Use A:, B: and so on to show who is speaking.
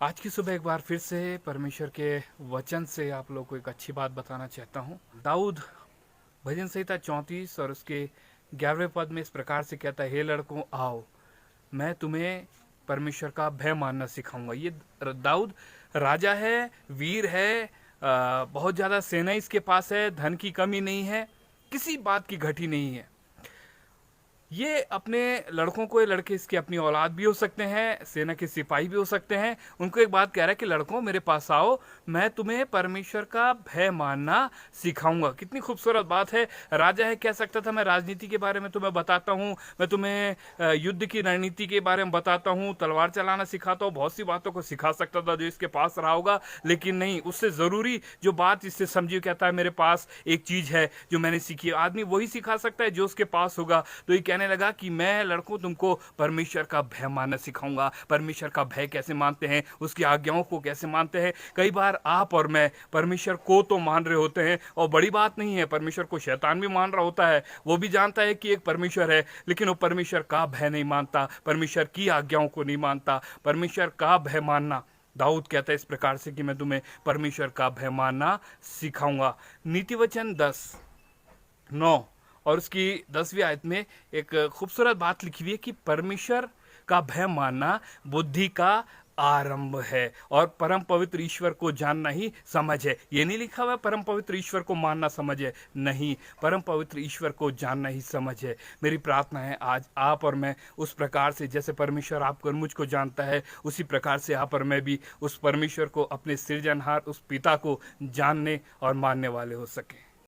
A: आज की सुबह एक बार फिर से परमेश्वर के वचन से आप लोग को एक अच्छी बात बताना चाहता हूँ। दाऊद भजन संहिता 34 और उसके 11वें पद में इस प्रकार से कहता है, हे लड़कों आओ, मैं तुम्हें परमेश्वर का भय मानना सिखाऊंगा। ये दाऊद राजा है, वीर है, बहुत ज़्यादा सेना इसके पास है, धन की कमी नहीं है, किसी बात की घटी नहीं है। ये अपने लड़कों को, ये लड़के इसके अपनी औलाद भी हो सकते हैं, सेना के सिपाही भी हो सकते हैं। उनको एक बात कह रहा है कि लड़कों मेरे पास आओ, मैं तुम्हें परमेश्वर का भय मानना सिखाऊंगा। कितनी खूबसूरत बात है। राजा है, कह सकता था मैं राजनीति के बारे में तुम्हें बताता हूँ, मैं तुम्हें युद्ध की रणनीति के बारे में बताता हूँ, तलवार चलाना सिखाता हूँ, बहुत सी बातों को सिखा सकता था जो इसके पास रहा होगा। लेकिन नहीं, उससे ज़रूरी जो बात इससे समझिए, कहता है मेरे पास एक चीज़ है जो मैंने सीखी। आदमी वही सिखा सकता है जो उसके पास होगा। तो ये कहने लगा कि मैं लड़कों तुमको परमेश्वर का भय मानना सिखाऊंगा। परमेश्वर का भय कैसे मानते हैं, उसकी आज्ञाओं को कैसे मानते हैं। कई बार आप और मैं परमेश्वर को तो मान रहे होते हैं, और बड़ी बात नहीं है, परमेश्वर को शैतान भी मान रहा होता है। वो भी जानता है कि एक परमेश्वर है, लेकिन वो परमेश्वर का भय नहीं मानता, परमेश्वर की आज्ञाओं को नहीं मानता। परमेश्वर का भय मानना, दाऊद कहता है इस प्रकार से कि मैं तुम्हें परमेश्वर का भय मानना सिखाऊंगा। नीति वचन 10:9 और उसकी 10वीं आयत में एक खूबसूरत बात लिखी हुई है कि परमेश्वर का भय मानना बुद्धि का आरंभ है और परम पवित्र ईश्वर को जानना ही समझ है। ये नहीं लिखा हुआ परम पवित्र ईश्वर को मानना समझ है, नहीं, परम पवित्र ईश्वर को जानना ही समझ है। मेरी प्रार्थना है आज आप और मैं उस प्रकार से, जैसे परमेश्वर आपको और मुझको जानता है, उसी प्रकार से आप और मैं भी उस परमेश्वर को, अपने सृजनहार उस पिता को जानने और मानने वाले हो सकें।